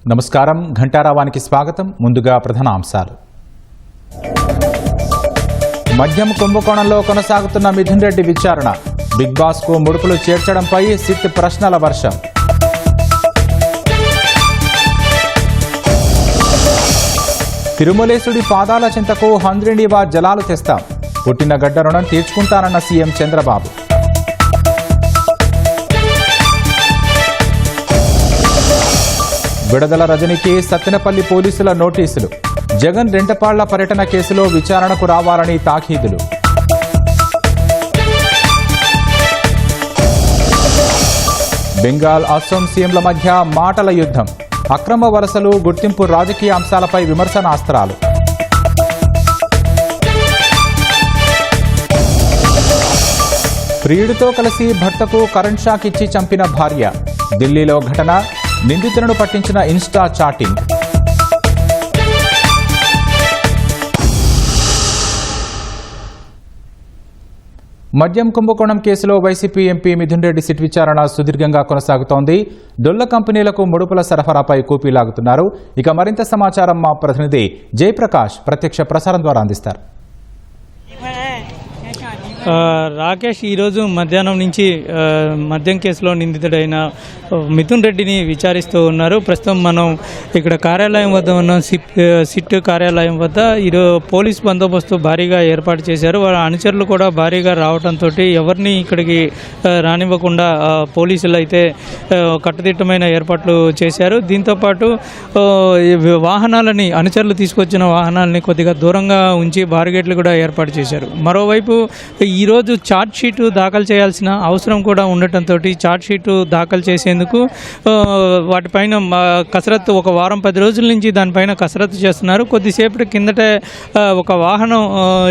నమస్కారం ఘంటారావానికి స్వాగతం. ముందుగా ప్రధాన అంశాలు. మద్యం కుంభకోణంలో కొనసాగుతున్న మిథున్ రెడ్డి విచారణ. బిగ్ బాస్ కు ముడుపులు చేర్చడంపై సిట్ ప్రశ్నల వర్షం. తిరుమలేశుడి పాదాల చింతకు హంద్రినీవా జలాలు తెస్తాం. పుట్టిన గడ్డ రుణం తీర్చుకుంటానన్న సీఎం చంద్రబాబు. విడుదల రజనికి సత్తెనపల్లి పోలీసుల నోటీసులు. జగన్ రెంటపాళ్ల పర్యటన కేసులో విచారణకు రావాలని తాకీదులు. బెంగాల్ అస్సోం సీఎంల మధ్య మాటల యుద్ధం. అక్రమ వలసలు, గుర్తింపు రాజకీయ అంశాలపై విమర్శనాస్త్రాలు. ప్రియుడితో కలిసి భర్తకు కరెంట్ షాక్ ఇచ్చి చంపిన భార్య. ఢిల్లీలో ఘటన. నిందితులను పట్టించిన ఇన్స్టా చాటింగ్. మద్యం కుంభకోణం కేసులో YCP MP Mithun Reddy SIT విచారణ సుదీర్ఘంగా కొనసాగుతోంది. డొల్ల కంపెనీలకు ముడుపుల సరఫరాపై కూపీలాగుతున్నారు. ఇక మరింత సమాచారం మా ప్రతినిధి జయప్రకాష్ ప్రత్యక్ష ప్రసారం ద్వారా అందిస్తారు. రాకేష్ ఈరోజు మధ్యాహ్నం నుంచి మద్యం కేసులో నిందితుడైన మిథున్ రెడ్డిని విచారిస్తూ ఉన్నారు. ప్రస్తుతం మనం ఇక్కడ కార్యాలయం వద్ద ఉన్న సిట్ కార్యాలయం వద్ద ఈరోజు పోలీస్ బందోబస్తు భారీగా ఏర్పాటు చేశారు. వాళ్ళ అనుచరులు కూడా భారీగా రావడంతో ఎవరిని ఇక్కడికి రానివ్వకుండా పోలీసులు అయితే కట్టుదిట్టమైన ఏర్పాట్లు చేశారు. దీంతోపాటు వాహనాలని అనుచరులు తీసుకొచ్చిన వాహనాలని కొద్దిగా దూరంగా ఉంచి బారిగేట్లు కూడా ఏర్పాటు చేశారు. మరోవైపు ఈరోజు ఛార్జ్ షీటు దాఖలు చేయాల్సిన అవసరం కూడా ఉండటంతో ఛార్జ్ షీటు దాఖలు చేసేందుకు వాటిపైన కసరత్తు ఒక వారం 10 రోజుల నుంచి దానిపైన కసరత్తు చేస్తున్నారు. కొద్దిసేపటి కిందటే ఒక వాహనం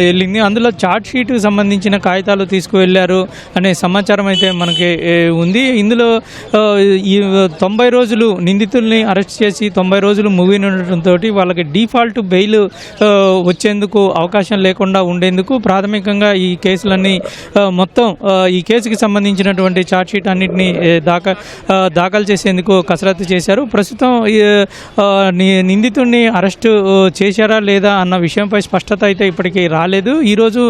వెళ్ళింది. అందులో ఛార్జ్ షీటుకు సంబంధించిన కాగితాలు తీసుకువెళ్ళారు అనే సమాచారం అయితే మనకి ఉంది. ఇందులో ఈ 90 రోజులు నిందితుల్ని అరెస్ట్ చేసి 90 రోజులు ముగినుండటంతో వాళ్ళకి డిఫాల్ట్ బెయిల్ వచ్చేందుకు అవకాశం లేకుండా ఉండేందుకు ప్రాథమికంగా ఈ కేసులన్నీ మొత్తం ఈ కేసుకి సంబంధించినటువంటి ఛార్జ్షీట్ అన్నింటినీ దాఖలు చేసేందుకు కసరత్తు చేశారు. ప్రస్తుతం నిందితుడిని అరెస్టు చేశారా లేదా అన్న విషయంపై స్పష్టత అయితే ఇప్పటికీ రాలేదు. ఈరోజు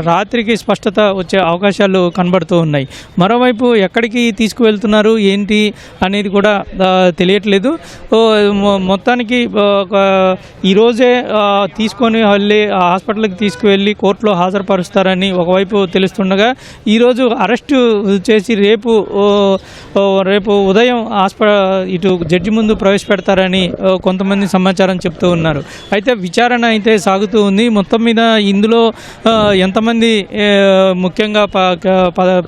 రాత్రికి స్పష్టత వచ్చే అవకాశాలు కనబడుతూ ఉన్నాయి. మరోవైపు ఎక్కడికి తీసుకువెళ్తున్నారు ఏంటి అనేది కూడా తెలియట్లేదు. మొత్తానికి ఈరోజే తీసుకొని వెళ్ళి హాస్పిటల్కి తీసుకువెళ్ళి కోర్టులో హాజరుపరుస్తారని ఒకవైపు తెలుస్తుండగా ఈరోజు అరెస్టు చేసి రేపు ఉదయం ఇటు జడ్జి ముందు ప్రవేశపెడతారని కొంతమంది సమాచారం చెప్తూ ఉన్నారు. అయితే విచారణ అయితే సాగుతూ ఉంది. మొత్తం మీద ఇందులో ఎంతమంది ముఖ్యంగా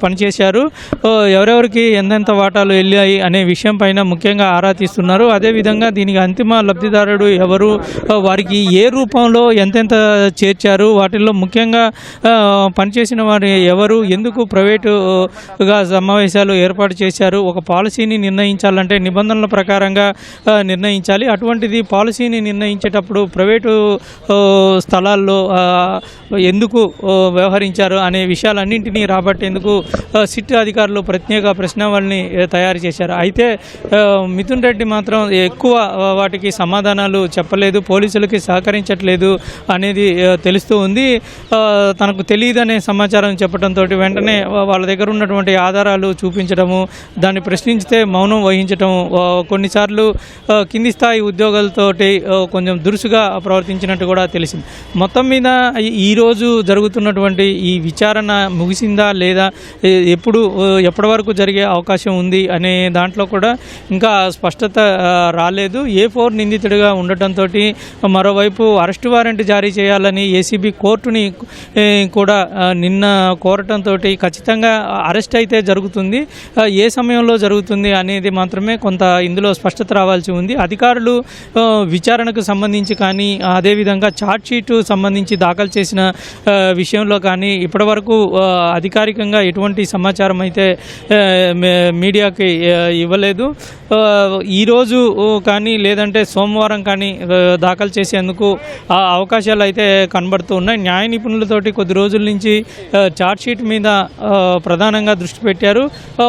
పనిచేశారు, ఎవరెవరికి ఎంతెంత వాటాలు వెళ్ళాయి అనే విషయం పైన ముఖ్యంగా ఆరా తీస్తున్నారు. అదేవిధంగా దీనికి అంతిమ లబ్ధిదారుడు ఎవరు, వారికి ఏ రూపంలో ఎంతెంత చేర్చారు, వాటిల్లో ముఖ్యంగా పనిచేసిన వారు ఎవరు, ఎందుకు ప్రైవేటుగా సమావేశాలు ఏర్పాటు చేశారు. ఒక పాలసీని నిర్ణయించాలంటే నిబంధనల ప్రకారంగా నిర్ణయించాలి. అటువంటిది పాలసీని నిర్ణయించేటప్పుడు ప్రైవేటు స్థలాల్లో ఎందుకు వ్యవహరించారు అనే విషయాలన్నింటినీ రాబట్టేందుకు సిట్ అధికారులు ప్రత్యేక ప్రశ్నావళిని తయారు చేశారు. అయితే మిథున్ రెడ్డి మాత్రం ఎక్కువ వాటికి సమాధానాలు చెప్పలేదు, పోలీసులకి సహకరించట్లేదు అనేది తెలుస్తూ ఉంది. తనకు తెలియదనే సమాచారం చెప్పడంతో వెంటనే వాళ్ళ దగ్గర ఉన్నటువంటి ఆధారాలు చూపించడము, దాన్ని ప్రశ్నించితే మౌనం వహించడం, కొన్నిసార్లు కింది స్థాయి ఉద్యోగులతోటి కొంచెం దురుసుగా ప్రవర్తించినట్టు కూడా తెలిసింది. మొత్తం మీద ఈరోజు జరుగుతున్నటువంటి ఈ విచారణ ముగిసిందా లేదా, ఎప్పటి వరకు జరిగే అవకాశం ఉంది అనే దాంట్లో కూడా ఇంకా స్పష్టత రాలేదు. A4 నిందితుడిగా ఉండటంతో మరోవైపు అరెస్టు వారెంట్ జారీ చేయాలని ఏసీబీ కోర్టుని కూడా నిన్న కోరటంతో ఖచ్చితంగా అరెస్ట్ అయితే జరుగుతుంది. ఏ సమయంలో జరుగుతుంది అనేది మాత్రమే కొంత ఇందులో స్పష్టత రావాల్సి ఉంది. అధికారులు విచారణకు సంబంధించి కానీ అదేవిధంగా ఛార్జ్షీటు సంబంధించి దాఖలు చేసిన విషయంలో కానీ ఇప్పటివరకు అధికారికంగా ఎటువంటి సమాచారం అయితే మీడియాకి ఇవ్వలేదు. ఈరోజు కానీ లేదంటే సోమవారం కానీ దాఖలు చేసేందుకు అవకాశాలు అయితే కనబడుతూ ఉన్నాయి. న్యాయ నిపుణులతో తోటి కొద్ది రోజుల నుంచి చార్ట్ షీట్ మీద ప్రధానంగా దృష్టి పెట్టారు.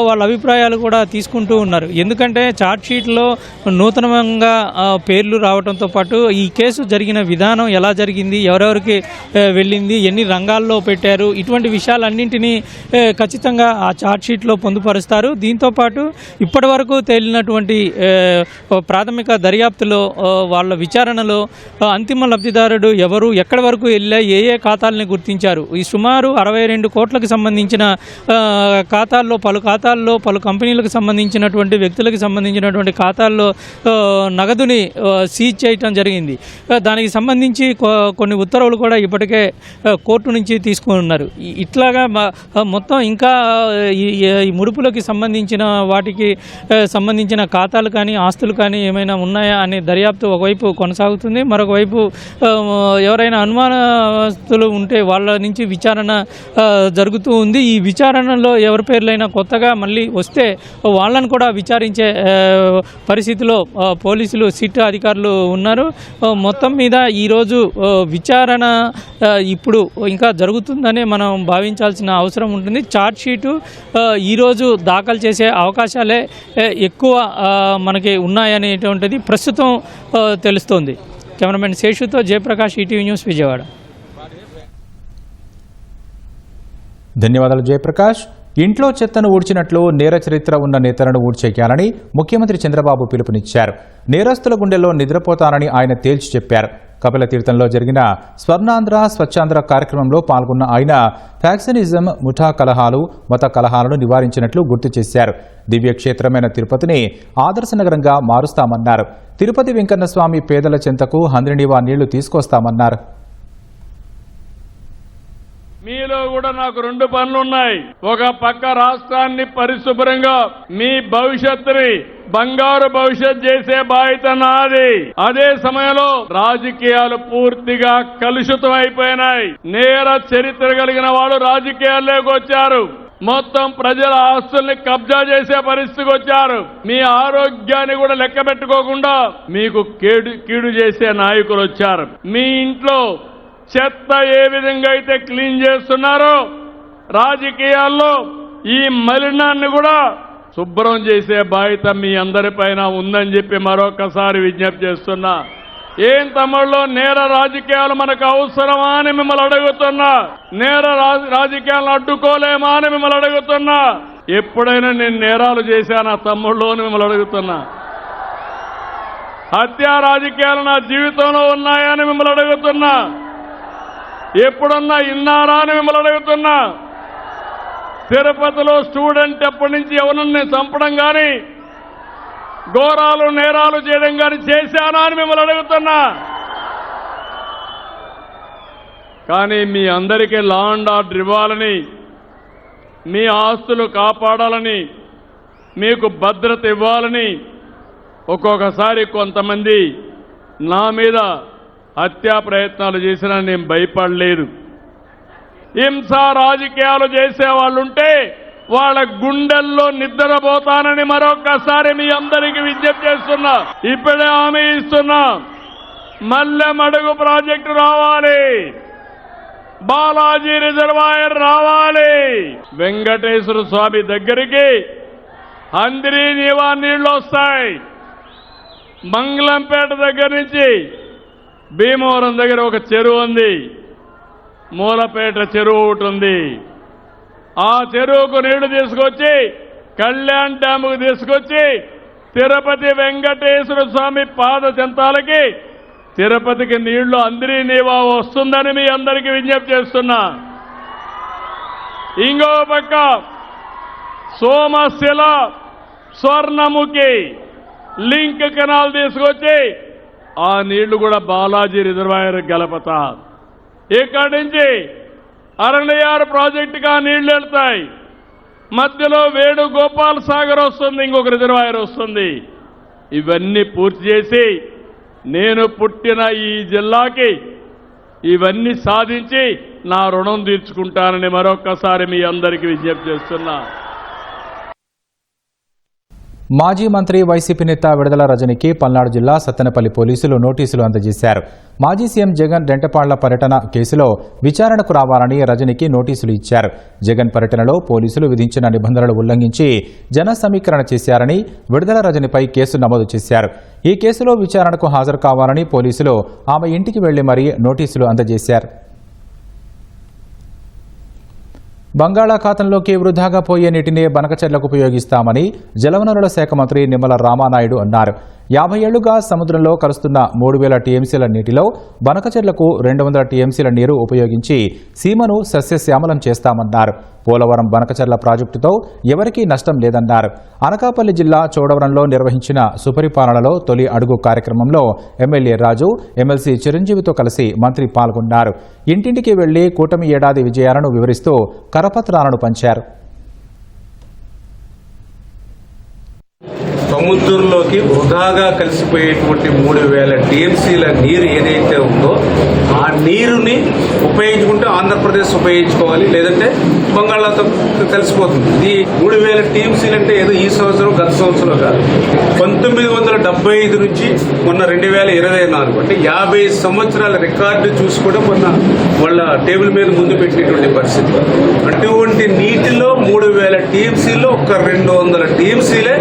వాళ్ళ అభిప్రాయాలు కూడా తీసుకుంటూ ఉన్నారు. ఎందుకంటే చార్ట్ షీట్లో నూతనంగా పేర్లు రావడంతో పాటు ఈ కేసు జరిగిన విధానం ఎలా జరిగింది, ఎవరెవరికి వెళ్ళింది, ఎన్ని రంగాల్లో పెట్టారు, ఇటువంటి విషయాలన్నింటినీ ఖచ్చితంగా ఆ చార్ట్ షీట్లో పొందుపరుస్తారు. దీంతోపాటు ఇప్పటి వరకు తేలినటువంటి ప్రాథమిక దర్యాప్తులో వాళ్ళ విచారణలో అంతిమ లబ్ధిదారుడు ఎవరు, ఎక్కడి వరకు వెళ్ళా, ఏ ఏ ఖాతాలని గుర్తించారు, ఈ సుమారు 62 కోట్లకు సంబంధించిన ఖాతాల్లో పలు కంపెనీలకు సంబంధించినటువంటి వ్యక్తులకు సంబంధించినటువంటి ఖాతాల్లో నగదుని సీజ్ చేయటం జరిగింది. దానికి సంబంధించి కొన్ని ఉత్తర్వులు కూడా ఇప్పటికే కోర్టు నుంచి తీసుకుని ఉన్నారు. ఇట్లాగా మొత్తం ఇంకా ఈ ముడుపులకి సంబంధించిన వాటికి సంబంధించిన ఖాతాలు కానీ ఆస్తులు కానీ ఏమైనా ఉన్నాయా అనే దర్యాప్తు ఒకవైపు కొనసాగుతుంది. మరొక వైపు ఎవరైనా అనుమానస్తులు ఉంటే వాళ్ళ నుంచి విచారణ జరుగుతూ ఉంది. ఈ విచారణలో ఎవరి పేర్లైనా కొత్తగా మళ్ళీ వస్తే వాళ్ళను కూడా విచారించే పరిస్థితిలో పోలీసులు సిట్ అధికారులు ఉన్నారు. మొత్తం మీద ఈరోజు విచారణ ఇప్పుడు ఇంకా జరుగుతుందనే మనం భావించాల్సిన అవసరం ఉంటుంది. ఛార్జ్ షీటు ఈరోజు దాఖలు చేసే అవకాశాలే ఎక్కువ మనకి ఉన్నాయనేటువంటిది ప్రస్తుతం తెలుస్తోంది. కెమెరామెన్ శేషుతో జయప్రకాష్, ఈటీవీ న్యూస్, విజయవాడ. ధన్యవాదాలు జయప్రకాష్. ఇంట్లో చెత్తను ఊడ్చినట్లు నేర చరిత్ర ఉన్న నేతలను ఊడ్చేయాలని ముఖ్యమంత్రి చంద్రబాబు పిలుపునిచ్చారు. నేరస్తుల గుండెల్లో నిద్రపోతానని ఆయన తేల్చి చెప్పారు. కపిల తీర్థంలో జరిగిన స్వర్ణాంధ్ర స్వచ్ఛాంధ్ర కార్యక్రమంలో పాల్గొన్న ఆయన ఫ్యాక్సినిజం, ముఠా కలహాలు, మత కలహాలను నివారించినట్లు గుర్తు చేశారు. దివ్యక్షేత్రమైన తిరుపతిని ఆదర్శ నగరంగా మారుస్తామన్నారు. తిరుపతి వెంకన్న స్వామి పేదల చెంతకు హంద్రినీవా నీళ్లు తీసుకొస్తామన్నారు. మీలో కూడా నాకు 2 పనులున్నాయి. ఒక పక్క రాష్ట్రాన్ని పరిశుభ్రంగా మీ భవిష్యత్తుని బంగారు భవిష్యత్ చేసే బాధ్యత నాది. అదే సమయంలో రాజకీయాలు పూర్తిగా కలుషితం అయిపోయినాయి. నేర చరిత్ర కలిగిన వాళ్ళు రాజకీయాల్లోకి వచ్చారు. మొత్తం ప్రజల ఆస్తుల్ని కబ్జా చేసే పరిస్థితికి వచ్చారు. మీ ఆరోగ్యాన్ని కూడా లెక్క పెట్టుకోకుండా మీకు కీడు చేసే నాయకులు వచ్చారు. మీ ఇంట్లో చెత్త ఏ విధంగా అయితే క్లీన్ చేస్తున్నారో రాజకీయాల్లో ఈ మలినాన్ని కూడా శుభ్రం చేసే బాధ్యత మీ అందరిపైన ఉందని చెప్పి మరొకసారి విజ్ఞప్తి చేస్తున్నా. ఏం తమ్ముళ్ళు, నేర రాజకీయాలు మనకు అవసరమా అని మిమ్మల్ని అడుగుతున్నా. నేర రాజకీయాలను అడ్డుకోలేమా అని మిమ్మల్ని అడుగుతున్నా. ఎప్పుడైనా నేను నేరాలు చేశానా తమ్ముళ్ళు అని మిమ్మల్ని అడుగుతున్నా. హత్యా రాజకీయాలు నా జీవితంలో ఉన్నాయని మిమ్మల్ని అడుగుతున్నా. ఎప్పుడన్నా ఇన్నారా అని మిమ్మల్ని అడుగుతున్నా. తిరుపతిలో స్టూడెంట్ ఎప్పటి నుంచి ఎవరిని చంపడం కానీ ఘోరాలు నేరాలు చేయడం కానీ చేశానా అని మిమ్మల్ని అడుగుతున్నా. కానీ మీ అందరికీ లా అండ్ ఆర్డర్ ఇవ్వాలని, మీ ఆస్తులు కాపాడాలని, మీకు భద్రత ఇవ్వాలని ఒక్కొక్కసారి కొంతమంది నా మీద హత్యా ప్రయత్నాలు చేసినా నేను భయపడలేదు. హింసా రాజకీయాలు చేసేవాళ్ళుంటే వాళ్ళ గుండెల్లో నిద్రపోతానని మరొక్కసారి మీ అందరికీ విజ్ఞప్తి చేస్తున్నా. ఇప్పుడే హామీ ఇస్తున్నా. మల్లెమడుగు ప్రాజెక్టు రావాలి, బాలాజీ రిజర్వాయర్ రావాలి, వెంకటేశ్వర స్వామి దగ్గరికి హంద్రీనీవా నీళ్లు వస్తాయి. మంగళంపేట దగ్గర నుంచి భీమవరం దగ్గర ఒక చెరువు ఉంది, మూలపేట చెరువు ఒకటి ఉంది. ఆ చెరువుకు నీళ్లు తీసుకొచ్చి కళ్యాణ్ డ్యాముకు తీసుకొచ్చి తిరుపతి వెంకటేశ్వర స్వామి పాద చెంతాలకి తిరుపతికి నీళ్లు హంద్రీనీవా వస్తుందని మీ అందరికీ విజ్ఞప్తి చేస్తున్నా. ఇంకో పక్క సోమశిల స్వర్ణముఖి లింక్ కెనాల్ తీసుకొచ్చి ఆ నీళ్లు కూడా బాలాజీ రిజర్వాయర్ గలపతా. ఇక్కడి నుంచి అరణ్యార్ ప్రాజెక్టుకి ఆ నీళ్లు వెళ్తాయి. మధ్యలో వేణుగోపాల్ సాగర్ వస్తుంది, ఇంకొక రిజర్వాయర్ వస్తుంది. ఇవన్నీ పూర్తి చేసి నేను పుట్టిన ఈ జిల్లాకి ఇవన్నీ సాధించి నా రుణం తీర్చుకుంటానని మరొక్కసారి మీ అందరికీ విజ్ఞప్తి చేస్తున్నా. మాజీ మంత్రి వైసీపీ నేత విడుదల రజనికి పల్నాడు జిల్లా సత్తెనపల్లి పోలీసులు నోటీసులు అందజేశారు. మాజీ సీఎం జగన్ రెంటపాళ్ల పర్యటన కేసులో విచారణకు రావాలని రజనికి నోటీసులు ఇచ్చారు. జగన్ పర్యటనలో పోలీసులు విధించిన నిబంధనలు ఉల్లంఘించి జన సమీకరణ చేశారని విడుదల రజనిపై కేసు నమోదు చేశారు. ఈ కేసులో విచారణకు హాజరు కావాలని పోలీసులు ఆమె ఇంటికి వెళ్లి మరీ నోటీసులు అందజేశారు. బంగాళాఖాతంలోకి వృధాగా పోయే నీటిని బనకచెర్లకు ఉపయోగిస్తామని జలవనరుల శాఖ మంత్రి నిమ్మల రామానాయుడు అన్నారు. 50 ఏళ్లుగా సముద్రంలో కలుస్తున్న 3000 టీఎంసీల నీటిలో బనకచెర్లకు 200 టీఎంసీల నీరు ఉపయోగించి సీమను సస్యశ్యామలం చేస్తామన్నారు. పోలవరం బనకచెర్ల ప్రాజెక్టుతో ఎవరికీ నష్టం లేదన్నారు. అనకాపల్లి జిల్లా చోడవరంలో నిర్వహించిన సుపరిపాలనలో తొలి అడుగు కార్యక్రమంలో ఎమ్మెల్యే రాజు, ఎమ్మెల్సీ చిరంజీవితో కలిసి మంత్రి పాల్గొన్నారు. ఇంటింటికి వెళ్లి కూటమి ఏడాది విజయాలను వివరిస్తూ కరపత్రాలను పంచారు. సముద్రంలోకి వృధాగా కలిసిపోయేటువంటి 3000 టీఎంసీల నీరు ఏదైతే ఉందో ఆ నీరుని ఉపయోగించుకుంటే ఆంధ్రప్రదేశ్ ఉపయోగించుకోవాలి, లేదంటే బంగాళాతో కలిసిపోతుంది. ఇది 3000 టీఎంసీలు అంటే ఏదో ఈ సంవత్సరం గత సంవత్సరం కాదు. 1975 నుంచి మొన్న 2024 అంటే 50 సంవత్సరాల రికార్డు చూసి కూడా మొన్న వాళ్ళ టేబుల్ మీద ముందు పెట్టినటువంటి పరిస్థితి. అటువంటి నీటిలో 3000 టీఎంసీలో ఒక 200 టీఎంసీలే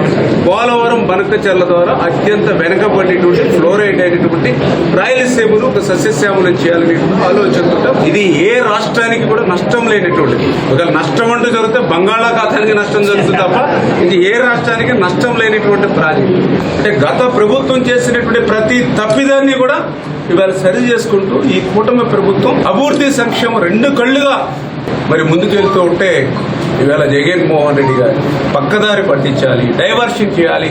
పోలవరం బనకచెర్ల ద్వారా అత్యంత వెనకబడినటువంటి ఫ్లోరైడ్ అయినటువంటి రాయలసీమను ఒక సస్యశ్యామలం చేయాలనే ఆలోచనతో ఇది ఏ రాష్ట్రానికి కూడా నష్టం లేనటువంటిది. ఒకవేళ నష్టం అంటూ జరిగితే బంగాళాఖాతానికి నష్టం జరుగుతుంది తప్ప ఇది ఏ రాష్ట్రానికి నష్టం లేనటువంటి ప్రాజెక్టు. అంటే గత ప్రభుత్వం చేసినటువంటి ప్రతి తప్పిదాన్ని కూడా ఇవాళ సరి చేసుకుంటూ ఈ కూటమి ప్రభుత్వం అభివృద్ధి సంక్షేమం 2 కళ్ళుగా మరి ముందుకెళ్తూ ఉంటే ఇవాళ జగన్మోహన్ రెడ్డి గారు పక్కదారి పట్టించాలి, డైవర్షన్ చేయాలి.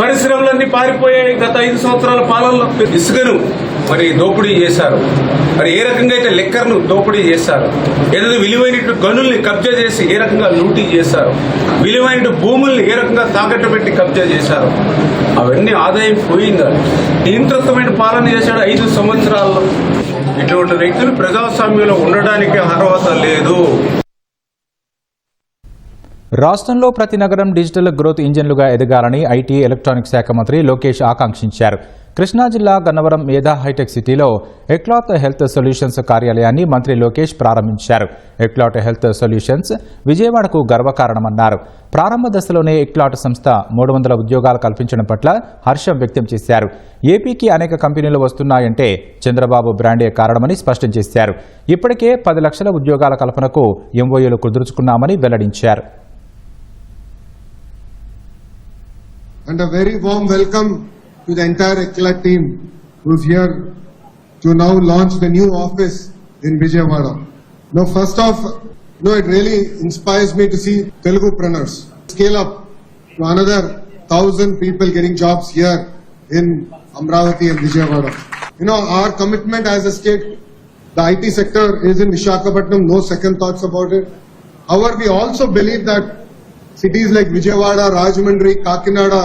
పరిశ్రమలన్నీ పారిపోయాయి. గత 5 సంవత్సరాల పాలనలో ఇసుకను మరి దోపిడీ చేశారు. మరి ఏ రకంగా అయితే లిక్కర్ను దోపిడీ చేశారు, ఏదైతే విలువైన గనుల్ని కబ్జా చేసి ఏ రకంగా లూటీ చేశారు, విలువైన భూముల్ని ఏ రకంగా తాకట్టు పెట్టి కబ్జా చేశారు, అవన్నీ ఆదాయం పోయిందా? నియంత్రితమైన పాలన చేశాడు 5 సంవత్సరాల్లో. ఇటువంటి వ్యక్తులు ప్రజాస్వామ్యంలో ఉండడానికి అర్హత లేదు. రాష్ట్రంలో ప్రతి నగరం డిజిటల్ గ్రోత్ ఇంజన్లుగా ఎదగాలని ఐటీ, ఎలక్ట్రానిక్స్ శాఖ మంత్రి లోకేష్ ఆకాంక్షించారు. కృష్ణా జిల్లా గన్నవరం మేధా హైటెక్ సిటీలో ఎక్లాట్ హెల్త్ సొల్యూషన్స్ కార్యాలయాన్ని మంత్రి లోకేష్ ప్రారంభించారు. ఎక్లాట్ హెల్త్ సొల్యూషన్స్ విజయవాడకు గర్వకారణమన్నారు. ప్రారంభ దశలోనే ఎక్లాట్ సంస్థ 300 ఉద్యోగాలు కల్పించడం పట్ల హర్షం వ్యక్తం చేశారు. ఏపీకి అనేక కంపెనీలు వస్తున్నాయంటే చంద్రబాబు బ్రాండే కారణమని స్పష్టం చేశారు. ఇప్పటికే 10 లక్షల ఉద్యోగాల కల్పనకు ఎంఓయూలు కుదుర్చుకున్నామని వెల్లడించారు. And a very warm welcome to the entire ECLAT team who's here to now launch the new office in Vijayawada. Now, first off, it really inspires me to see Telugupreneurs scale up to another 1,000 people getting jobs here in Amravati and Vijayawada. Our commitment as a state, the IT sector is in Visakhapatnam, no second thoughts about it. However, we also believe that cities like Vijayawada, Rajahmundry, Kakinada,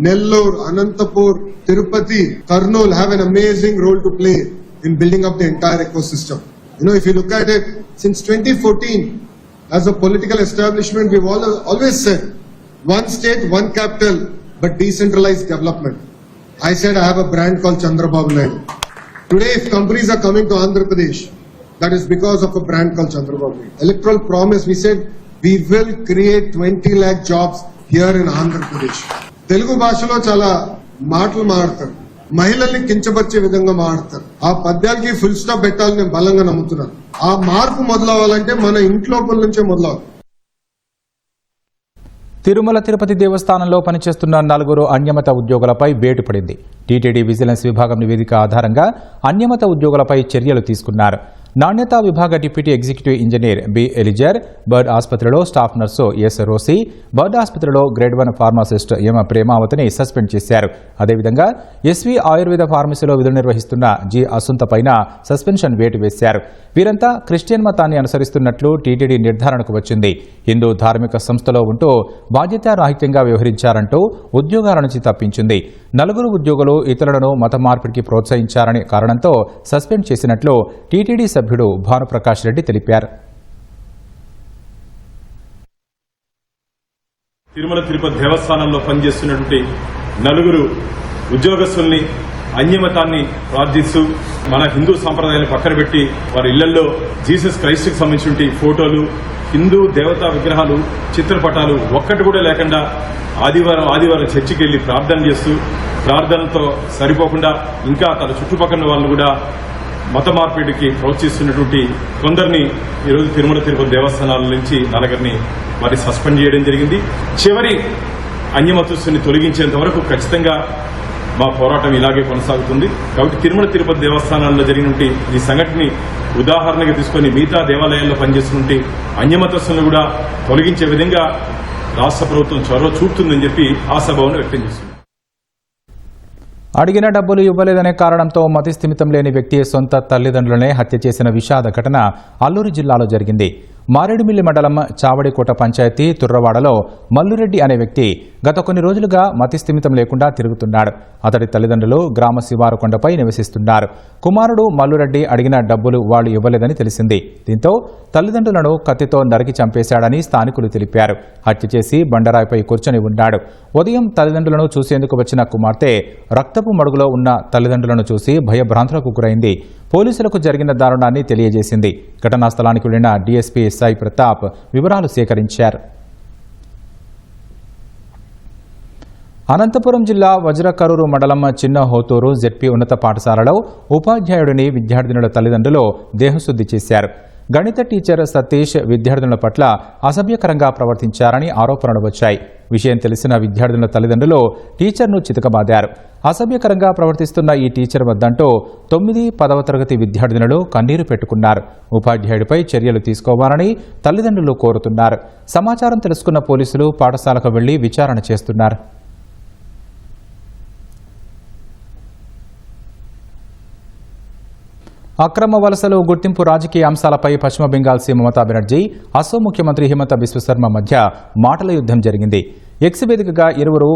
Nellore, Anantapur, Tirupati, Kurnool have an amazing role to play in building up the entire ecosystem. If you look at it, since 2014, as a political establishment, we've always said, one state, one capital, but decentralized development. I said I have a brand called Chandrababu Naidu. Today, if companies are coming to Andhra Pradesh, that is because of a brand called Chandrababu Naidu. Electoral promise, we said, we will create 20 lakh jobs here in Andhra Pradesh. Telugu భాషలో చాలా మాటలు మాడతారు, మహిళల్ని కించపరిచే విధంగా మాడతారు. ఆ పద్యాలకి full stop పెట్టాలని నేను బలంగా నమ్ముతున్నాను. ఆ మార్పు మొదలవ్వాలంటే మన ఇంట్లోపల నుంచే మొదలవ్వాలి. తిరుమల తిరుపతి దేవస్థానంలో పనిచేస్తున్న 4 అన్యమత ఉద్యోగులపై వేటు పడింది. టీటీడీ విజిలెన్స్ విభాగం నివేదిక ఆధారంగా అన్యమత ఉద్యోగులపై చర్యలు తీసుకున్నారు. నాణ్యతా విభాగ deputy executive engineer B Eliezer, BIRD ఆసుపత్రిలో staff nurse S Rosy, BIRD ఆసుపత్రిలో గ్రేడ్ 1 ఫార్మాసిస్ట్ ఎం ప్రేమావతిని సస్పెండ్ చేశారు. అదేవిధంగా ఎస్వి ఆయుర్వేద ఫార్మసీలో విధులు నిర్వహిస్తున్న జి అసుంత పైన సస్పెన్షన్ వేటు వేశారు. వీరంతా క్రిస్టియన్ మతాన్ని అనుసరిస్తున్నట్లు టీటీడీ నిర్ధారణకు వచ్చింది. హిందూ ధార్మిక సంస్థలో ఉంటూ బాధ్యతారాహిత్యంగా వ్యవహరించారంటూ ఉద్యోగాల నుంచి తప్పించింది. 4 ఉద్యోగులు ఇతరులను మత మార్పిడికి ప్రోత్సహించారనే కారణంతో సస్పెండ్ చేసినట్లు టీటీడీ సభ్యుడు భానుప్రకాష్ రెడ్డి తెలిపారు. తిరుమల తిరుపతి దేవస్థానంలో పనిచేస్తున్నటువంటి నలుగురు ఉద్యోగస్తుల్ని అన్యమతాన్ని ప్రార్థిస్తూ మన హిందూ సంప్రదాయాన్ని పక్కన పెట్టి వారి ఇళ్లలో జీసస్ క్రైస్ట్కి సంబంధించిన ఫోటోలు, హిందూ దేవతా విగ్రహాలు, చిత్రపటాలు ఒక్కటి కూడా లేకుండా ఆదివారం చర్చికి వెళ్లి ప్రార్థన చేస్తూ ప్రార్థనతో సరిపోకుండా ఇంకా తన చుట్టుపక్కల వాళ్ళు కూడా మత మార్పిడికి ప్రోత్సహిస్తున్నటువంటి కొందరిని ఈరోజు తిరుమల తిరుపతి దేవస్థానాల నుంచి నలుగురిని వారి సస్పెండ్ చేయడం జరిగింది. చివరి అన్యమతస్తుని తొలగించేంత వరకు ఖచ్చితంగా మా పోరాటం ఇలాగే కొనసాగుతుంది. కాబట్టి తిరుమల తిరుపతి దేవస్థానాల్లో జరిగినటువంటి ఈ సంఘటనని ఉదాహరణగా తీసుకుని మిగతా దేవాలయాల్లో పనిచేస్తున్నటువంటి అన్యమతస్తులను కూడా తొలగించే విధంగా రాష్ట్ర ప్రభుత్వం చొరవ చూపుతుందని చెప్పి ఆశాభావం వ్యక్తం చేస్తుంది. అడిగిన డబ్బులు ఇవ్వలేదనే కారణంతో మతిస్థిమితం లేని వ్యక్తి సొంత తల్లిదండ్రులనే హత్య చేసిన విషాద ఘటన అల్లూరు జిల్లాలో జరిగింది. మారేడుమిల్లి మండలం చావడికోట పంచాయతీ తుర్రవాడలో మల్లురెడ్డి అనే వ్యక్తి గత కొన్ని రోజులుగా మతిస్థిమితం లేకుండా తిరుగుతున్నాడు. అతడి తల్లిదండ్రులు గ్రామ శివారు కొండపై నివసిస్తున్నారు. కుమారుడు మల్లురెడ్డి అడిగిన డబ్బులు వాళ్లు ఇవ్వలేదని తెలిసింది. దీంతో తల్లిదండ్రులను కత్తితో నరికి చంపేశాడని స్థానికులు తెలిపారు. హత్య చేసి బండరాయిపై కూర్చొని ఉన్నాడు. ఉదయం తల్లిదండ్రులను చూసేందుకు వచ్చిన కుమార్తె రక్తపు మడుగులో ఉన్న తల్లిదండ్రులను చూసి భయభ్రాంతులకు గురైంది. పోలీసులకు జరిగిన దారుణాన్ని తెలియజేసింది. ఘటనా స్థలానికి వెళ్లిన డీఎస్పీ సాయి ప్రతాప్ వివరాలు సేకరించారు. అనంతపురం జిల్లా వజ్రకరూరు మండలం చిన్న హోతూరు జెడ్పీ ఉన్నత పాఠశాలలో ఉపాధ్యాయుడిని విద్యార్థినుల తల్లిదండ్రులు దేహశుద్ధి చేశారు. గణిత టీచర్ సతీష్ విద్యార్థినుల పట్ల అసభ్యకరంగా ప్రవర్తించారని ఆరోపణలు వచ్చాయి. విషయం తెలిసిన విద్యార్థుల తల్లిదండ్రులు టీచర్ను చితకబాదారు. అసభ్యకరంగా ప్రవర్తిస్తున్న ఈ టీచర్ వద్దంటూ 9, 10వ తరగతి విద్యార్థినులు కన్నీరు పెట్టుకున్నారు. ఉపాధ్యాయుడిపై చర్యలు తీసుకోవాలని తల్లిదండ్రులు కోరుతున్నారు. సమాచారం తెలుసుకున్న పోలీసులు పాఠశాలకు వెళ్లి విచారణ చేస్తున్నారు. అక్రమ వలసలు, గుర్తింపు రాజకీయ అంశాలపై పశ్చిమ బెంగాల్ సీఎం మమతా బెనర్జీ, అసోం ముఖ్యమంత్రి హిమంత బిశ్వశర్మ మధ్య మాటల యుద్ధం జరిగింది. ఎక్స్ వేదికగా ఇరువురు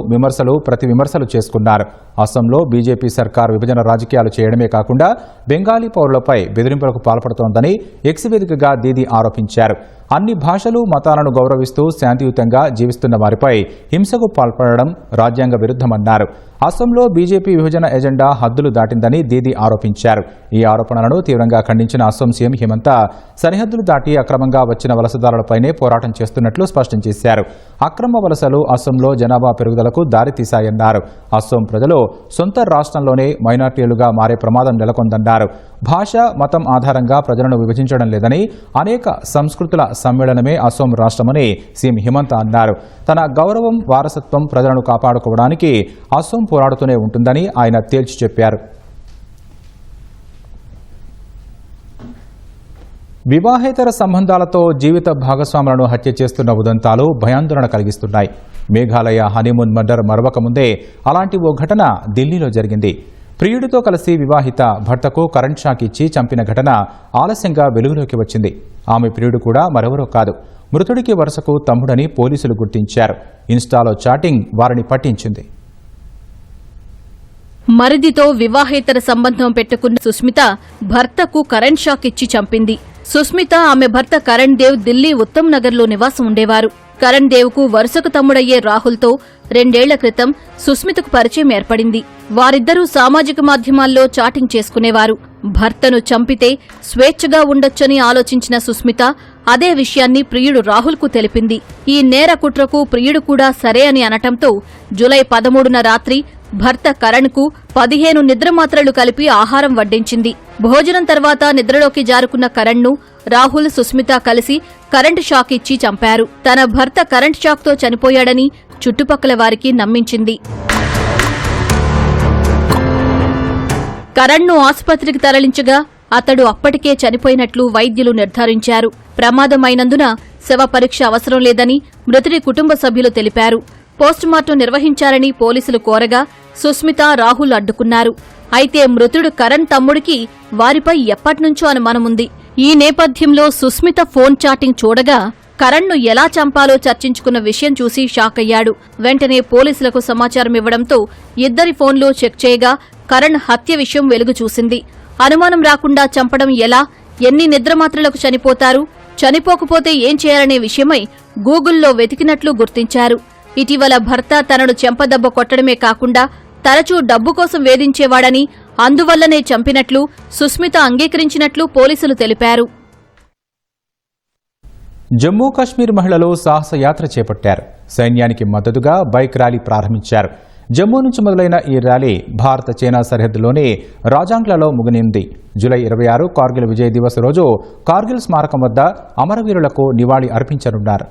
ప్రతి విమర్శలు చేసుకున్నారు. అసోంలో బీజేపీ సర్కార్ విభజన రాజకీయాలు చేయడమే కాకుండా బెంగాలీ పౌరులపై బెదిరింపులకు పాల్పడుతోందని ఎక్స్ వేదికగా దీదీ ఆరోపించారు. అన్ని భాషలు, మతాలను గౌరవిస్తూ శాంతియుతంగా జీవిస్తున్న వారిపై హింసకు పాల్పడడం రాజ్యాంగ విరుద్ధమన్నారు. అసోంలో బీజేపీ విభజన ఎజెండా హద్దులు దాటిందని దీదీ ఆరోపించారు. ఈ ఆరోపణలను తీవ్రంగా ఖండించిన అసోం సీఎం హిమంత సరిహద్దులు దాటి అక్రమంగా వచ్చిన వలసదారులపైనే పోరాటం చేస్తున్నట్లు స్పష్టం చేశారు. అక్రమ వలసలు అసోంలో జనాభా పెరుగుదలకు దారితీశాయన్నారు. అసోం ప్రజలు సొంత రాష్ట్రంలోనే మైనార్టీలుగా మారే ప్రమాదం నెలకొందన్నారు. భాష, మతం ఆధారంగా ప్రజలను విభజించడం లేదని, అనేక సంస్కృతుల సమ్మేళనమే అసోం రాష్ట్రమని సీఎం హిమంత అన్నారు. తన గౌరవం, వారసత్వం, ప్రజలను కాపాడుకోవడానికి అసోం పోరాడుతూనే ఉంటుందని ఆయన తేల్చి చెప్పారు. వివాహేతర సంబంధాలతో జీవిత భాగస్వాములను హత్య చేస్తున్న ఉదంతాలు భయాందోళన కలిగిస్తున్నాయి. మేఘాలయ హనీమూన్ మర్డర్ మరవకముందే అలాంటి ఓ ఘటన ఢిల్లీలో జరిగింది. ప్రియుడితో కలిసి వివాహిత భర్తకు కరెంట్ షాక్ ఇచ్చి చంపిన ఘటన ఆలస్యంగా వెలుగులోకి వచ్చింది. ఆమె ప్రియుడు కూడా మరెవరో కాదు, మృతుడికి వరుసకు తమ్ముడని పోలీసులు గుర్తించారు. ఇన్స్టాలో చాటింగ్ వారిని పట్టించింది. మరిదితో వివాహేతర సంబంధం పెట్టుకున్న సుస్మిత భర్తకు కరెంట్ షాక్ ఇచ్చి చంపింది. సుస్మిత, ఆమె భర్త కరణ్ దేవ్ ఢిల్లీ ఉత్తమ్ నగర్లో నివాసం ఉండేవారు. కరణ్ దేవ్కు వరుసకు తమ్ముడయ్యే రాహుల్తో 2 ఏళ్ల క్రితం సుస్మితకు పరిచయం ఏర్పడింది. వారిద్దరూ సామాజిక మాధ్యమాల్లో చాటింగ్ చేసుకునేవారు. భర్తను చంపితే స్వేచ్ఛగా ఉండొచ్చని ఆలోచించిన సుస్మిత అదే విషయాన్ని ప్రియుడు రాహుల్కు తెలిపింది. ఈ నేర కుట్రకు ప్రియుడు కూడా సరే అని అనటంతో జూలై 13న రాత్రి భర్త కరణ్కు 15 నిద్రమాత్రలు కలిపి ఆహారం వడ్డించింది. భోజనం తర్వాత నిద్రలోకి జారుకున్న కరణ్ను రాహుల్, సుస్మిత కలిసి కరెంటు షాక్ ఇచ్చి చంపారు. తన భర్త కరెంట్ షాక్తో చనిపోయాడని చుట్టుపక్కల వారికి నమ్మించింది. కరణ్ను ఆసుపత్రికి తరలించగా అతడు అప్పటికే చనిపోయినట్లు వైద్యులు నిర్ధారించారు. ప్రమాదమైనందున శవ పరీక్ష అవసరం లేదని మృతుడి కుటుంబ సభ్యులు తెలిపారు. పోస్టుమార్టం నిర్వహించాలని పోలీసులు కోరగా సుస్మిత, రాహుల్ అడ్డుకున్నారు. అయితే మృతుడు కరణ్ తమ్ముడికి వారిపై ఎప్పటినుంచో అనుమానముంది. ఈ నేపథ్యంలో సుస్మిత ఫోన్ చాటింగ్ చూడగా కరణ్ను ఎలా చంపాలో చర్చించుకున్న విషయం చూసి షాక్ అయ్యాడు. వెంటనే పోలీసులకు సమాచారం ఇవ్వడంతో ఇద్దరి ఫోన్లు చెక్ చేయగా కరణ్ హత్య విషయం వెలుగు చూసింది. అనుమానం రాకుండా చంపడం ఎలా, ఎన్ని నిద్రమాత్రలకు చనిపోతారు, చనిపోకపోతే ఏం చేయాలనే విషయమై గూగుల్లో వెతికినట్లు గుర్తించారు. ఇటీవల భర్త తనను చెంపదెబ్బ కొట్టడమే కాకుండా తరచూ డబ్బు కోసం వేధించేవాడని, అందువల్లనే చంపినట్లు సుస్మిత అంగీకరించినట్లు పోలీసులు తెలిపారు. జమ్మూ కాశ్మీర్ మహిళలు సాహసయాత్ర చేపట్టారు. సైన్యానికి మద్దతుగా బైక్ ర్యాలీ ప్రారంభించారు. జమ్మూ నుంచి మొదలైన ఈ ర్యాలీ భారత చైనా సరిహద్దులోని రాజాంగ్లలో ముగినింది. జూలై 26 కార్గిల్ విజయ్ దివస్ రోజు కార్గిల్ స్మారకం వద్ద అమరవీరులకు నివాళి అర్పించనున్నారు.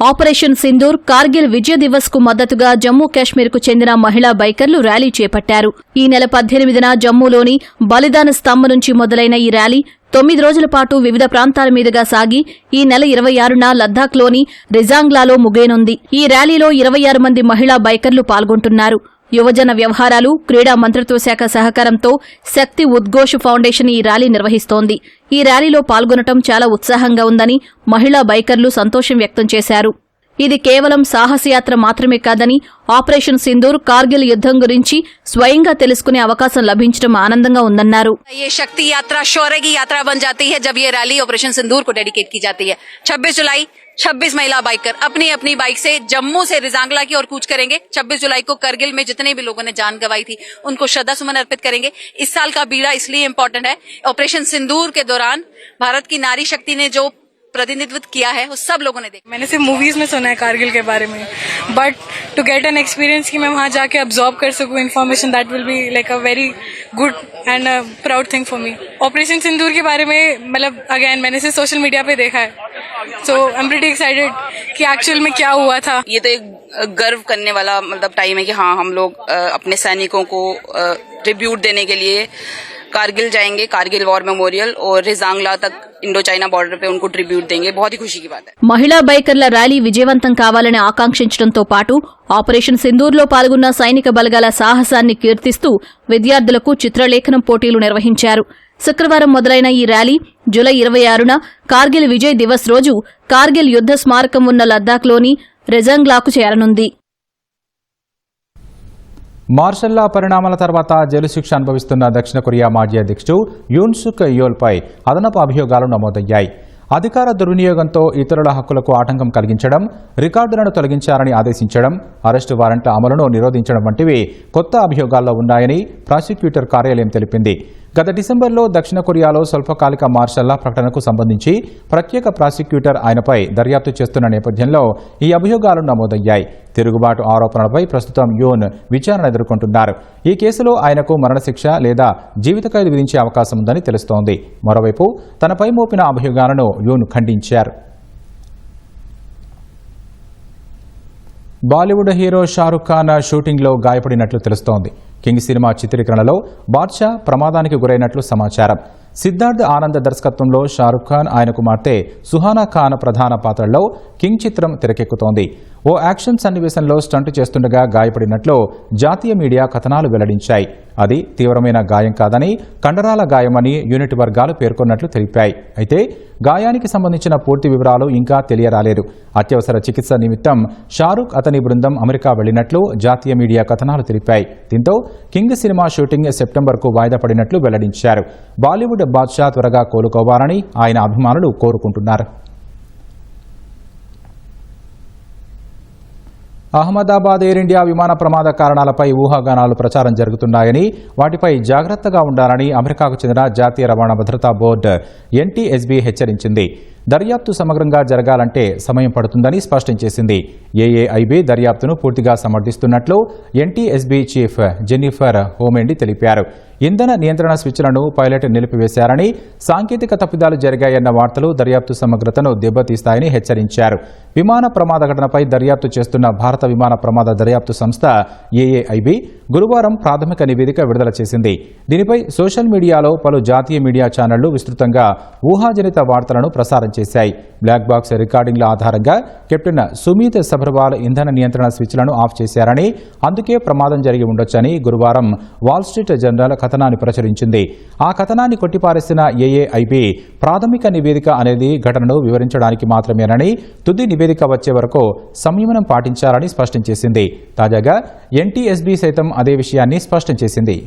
ఆపరేషన్ సింధూర్, కార్గిల్ విజయ్ దివస్ కు మద్దతుగా జమ్మూ కాశ్మీర్ కు చెందిన మహిళా బైకర్లు ర్యాలీ చేపట్టారు. ఈ నెల 18న జమ్మూలోని బలిదాన స్తంభ నుంచి మొదలైన ఈ ర్యాలీ 9 రోజుల పాటు వివిధ ప్రాంతాల మీదుగా సాగి ఈ నెల 26న లద్దాఖ్లోని రిజాంగ్లాలో ముగియనుంది. ఈ ర్యాలీలో 26 మంది మహిళా బైకర్లు పాల్గొంటున్నారు. యువజన వ్యవహారాలు, క్రీడా మంత్రిత్వ శాఖ సహకారంతో శక్తి ఉద్ఘోష్ ఫౌండేషన్ ఈ ర్యాలీ నిర్వహిస్తోంది. ఈ ర్యాలీలో పాల్గొనటం చాలా ఉత్సాహంగా ఉందని మహిళా బైకర్లు సంతోషం వ్యక్తం చేశారు. ఇది కేవలం సాహసయాత్ర మాత్రమే కాదని, ఆపరేషన్ సింధూర్, కార్గిల్ యుద్ధం గురించి స్వయంగా తెలుసుకునే అవకాశం లభించడం ఆనందంగా ఉందన్నారు. ये शक्ति यात्रा शौर्य की यात्रा बन जाती है जब ये रैली ऑपरेशन सिंदूर को डेडिकेट की जाती है. 26 जुलाई 26 महिला बाइकर अपनी अपनी बाइक से जम्मू से रिजांगला की ओर कूच करेंगे. 26 जुलाई को करगिल में जितने भी लोगों ने जान गंवाई थी उनको श्रद्धा सुमन अर्पित करेंगे. इस साल का बीड़ा इसलिए इम्पोर्टेंट है, ऑपरेशन सिंदूर के दौरान भारत की नारी शक्ति ने जो प्रतिनिधित्व किया है वो सब लोगों ने देखा. मैंने सिर्फ मूवीज में सुना है कारगिल के बारे में, but to get an experience कि मैं वहाँ जाके अब्सॉर्ब कर सकूँ information, that will be like a very good and proud thing for me. Operation Sindoor के बारे में मतलब अगेन मैंने सिर्फ सोशल मीडिया पे देखा है, सो आई एम प्रीटी एक्साइटेड कि एक्चुअल में क्या हुआ था. ये तो एक गर्व करने वाला मतलब टाइम है कि हाँ हम लोग अपने सैनिकों को ट्रिब्यूट देने के लिए कारगिल जाएंगे, कारगिल वॉर मेमोरियल और रिजांगला तक इंडो चाइना बॉर्डर पे उनको ट्रिब्यूट देंगे. बहुत ही खुशी की बात है. మహిళా బైకర్ల ర్యాలీ విజయవంతం కావాలని ఆకాంక్షించడంతో పాటు ఆపరేషన్ సింధూర్లో పాల్గొన్న సైనిక బలగాల సాహసాన్ని కీర్తిస్తూ విద్యార్థులకు చిత్రలేఖనం పోటీలు నిర్వహించారు. శుక్రవారం మొదలైన ఈ ర్యాలీ జూలై 26న కార్గిల్ విజయ్ దివస్ రోజు కార్గిల్ యుద్ధ స్మారకం ఉన్న లద్దాఖ్లోని రెజాంగ్లాకు చేరనుంది. మార్షల్లా పరిణామాల తర్వాత జైలు శిక్ష అనుభవిస్తున్న దక్షిణ కొరియా మాజీ అధ్యక్షుడు యూన్ సుక్ యోల్పై అదనపు అభియోగాలు నమోదయ్యాయి. అధికార దుర్వినియోగంతో ఇతరుల హక్కులకు ఆటంకం కలిగించడం, రికార్డులను తొలగించాలని ఆదేశించడం, అరెస్టు వారెంట్ల అమలును నిరోధించడం వంటివి కొత్త అభియోగాల్లో ఉన్నాయని ప్రాసిక్యూటర్ కార్యాలయం తెలిపింది. గత డిసెంబర్లో దక్షిణ కొరియాలో స్వల్పకాలిక మార్షల్లా ప్రకటనకు సంబంధించి ప్రత్యేక ప్రాసిక్యూటర్ ఆయనపై దర్యాప్తు చేస్తున్న నేపథ్యంలో ఈ అభియోగాలు నమోదయ్యాయి. తిరుగుబాటు ఆరోపణలపై ప్రస్తుతం యూన్ విచారణ ఎదుర్కొంటున్నారు. ఈ కేసులో ఆయనకు మరణశిక్ష లేదా జీవిత ఖైదు విధించే అవకాశం ఉందని తెలుస్తోంది. మరోవైపు తనపై మోపిన అభియోగాలను యూన్ ఖండించారు. బాలీవుడ్ హీరో షారుఖ్ ఖాన్ షూటింగ్లో గాయపడినట్లు తెలుస్తోంది. కింగ్ సినిమా చిత్రీకరణలో బాద్షా ప్రమాదానికి గురైనట్లు సమాచారం. సిద్ధార్థ్ ఆనంద్ దర్శకత్వంలో షారుఖ్ ఖాన్, ఆయన కుమార్తె సుహానా ఖాన్ ప్రధాన పాత్రల్లో కింగ్ చిత్రం తెరకెక్కుతోంది. ఓ యాక్షన్ సన్నివేశంలో స్టంట్ చేస్తుండగా గాయపడినట్లు జాతీయ మీడియా కథనాలు వెల్లడించాయి. అది తీవ్రమైన గాయం కాదని, కండరాల గాయమని యూనిట్ వర్గాలు పేర్కొన్నట్లు తెలిపాయి. అయితే గాయానికి సంబంధించిన పూర్తి వివరాలు ఇంకా తెలియరాలేదు. అత్యవసర చికిత్స నిమిత్తం షారుఖ్, అతని బృందం అమెరికా వెళ్లినట్లు జాతీయ మీడియా కథనాలు తెలిపాయి. దీంతో కింగ్ సినిమా షూటింగ్ సెప్టెంబర్కు వాయిదా పడినట్లు వెల్లడించారు. బాలీవుడ్ బాద్షా త్వరగా కోలుకోవాలని ఆయన అభిమానులు కోరుకుంటున్నారు. అహ్మదాబాద్ ఎయిర్ ఇండియా విమాన ప్రమాద కారణాలపై ఊహాగానాలు ప్రచారం జరుగుతున్నాయని, వాటిపై జాగ్రత్తగా ఉండాలని అమెరికాకు చెందిన జాతీయ రవాణా భద్రతా బోర్డు NTSB హెచ్చరించింది. దర్యాప్తు సమగ్రంగా జరగాలంటే సమయం పడుతుందని స్పష్టం చేసింది. AAIB దర్యాప్తును పూర్తిగా సమర్థిస్తున్నట్లు NTSB చీఫ్ జెన్నిఫర్ హోమెండి తెలిపారు. ఇంధన నియంత్రణ స్విచ్లను పైలట్ నిలిపివేశారని, సాంకేతిక తప్పిదాలు జరిగాయన్న వార్తలు దర్యాప్తు సమగ్రతను దెబ్బతీస్తాయని హెచ్చరించారు. విమాన ప్రమాద ఘటనపై దర్యాప్తు చేస్తున్న భారత విమాన ప్రమాద దర్యాప్తు సంస్థ AAIB గురువారం ప్రాథమిక నివేదిక విడుదల చేసింది. దీనిపై సోషల్ మీడియాలో పలు జాతీయ మీడియా ఛానళ్లు విస్తృతంగా ఊహాజనిత వార్తలను ప్రసారం చేశాయి. బ్లాక్ బాక్స్ రికార్డింగ్ల ఆధారంగా కెప్టెన్ సుమీత్ సబర్వాల్ ఇంధన నియంత్రణ స్విచ్లను ఆఫ్ చేశారని, అందుకే ప్రమాదం జరిగి ఉండొచ్చని గురువారం వాల్ స్ట్రీట్ జర్నల్ కథనాన్ని ప్రచురించింది. ఆ కథనాన్ని కొట్టిపారేసిన AAIB ప్రాథమిక నివేదిక అనేది ఘటనను వివరించడానికి మాత్రమేనని, తుది నివేదిక వచ్చే వరకు సంయమనం పాటించాలని స్పష్టం చేసింది. తాజాగా NTSB సైతం అదే విషయాన్ని స్పష్టం చేసింది.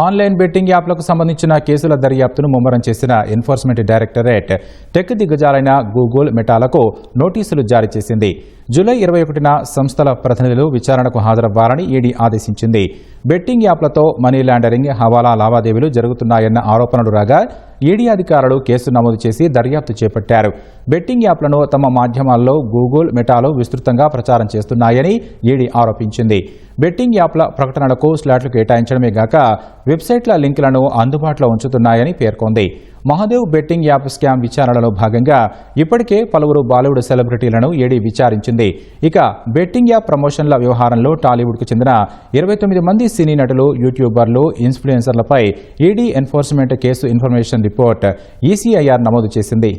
ఆన్లైన్ బెట్టింగ్ యాప్లకు సంబంధించిన కేసుల దర్యాప్తును ముమ్మరం చేసిన ఎన్ఫోర్స్మెంట్ డైరెక్టరేట్ టెక్ దిగ్గజాలైన గూగుల్, మెటాలకు నోటీసులు జారీ చేసింది. జూలై 21న సంస్థల ప్రతినిధులు విచారణకు హాజరవ్వాలని ఈడీ ఆదేశించింది. బెట్టింగ్ యాప్లతో మనీ లాండరింగ్, హవాలా లావాదేవీలు జరుగుతున్నాయన్న ఆరోపణలు రాగా ఈడీ అధికారులు కేసు నమోదు చేసి దర్యాప్తు చేపట్టారు. బెట్టింగ్ యాప్లను తమ మాధ్యమాల్లో గూగుల్, మెటాలు విస్తృతంగా ప్రచారం చేస్తున్నాయని ఈడీ ఆరోపించింది. బెట్టింగ్ యాప్ల ప్రకటనలకు స్లాట్లు కేటాయించడమే గాక వెబ్సైట్ల లింకులను అందుబాటులో ఉంచుతున్నాయని పేర్కొంది. మహాదేవ్ బెట్టింగ్ యాప్ స్కామ్ విచారణలో భాగంగా ఇప్పటికే పలువురు బాలీవుడ్ సెలబ్రిటీలను ఈడీ విచారించింది. ఇక బెట్టింగ్ యాప్ ప్రమోషన్ల వ్యవహారంలో టాలీవుడ్కు చెందిన 29 మంది సినీ నటులు, యూట్యూబర్లు, ఇన్ఫ్లుయెన్సర్లపై ED enforcement case information report ECIR నమోదు చేసింది.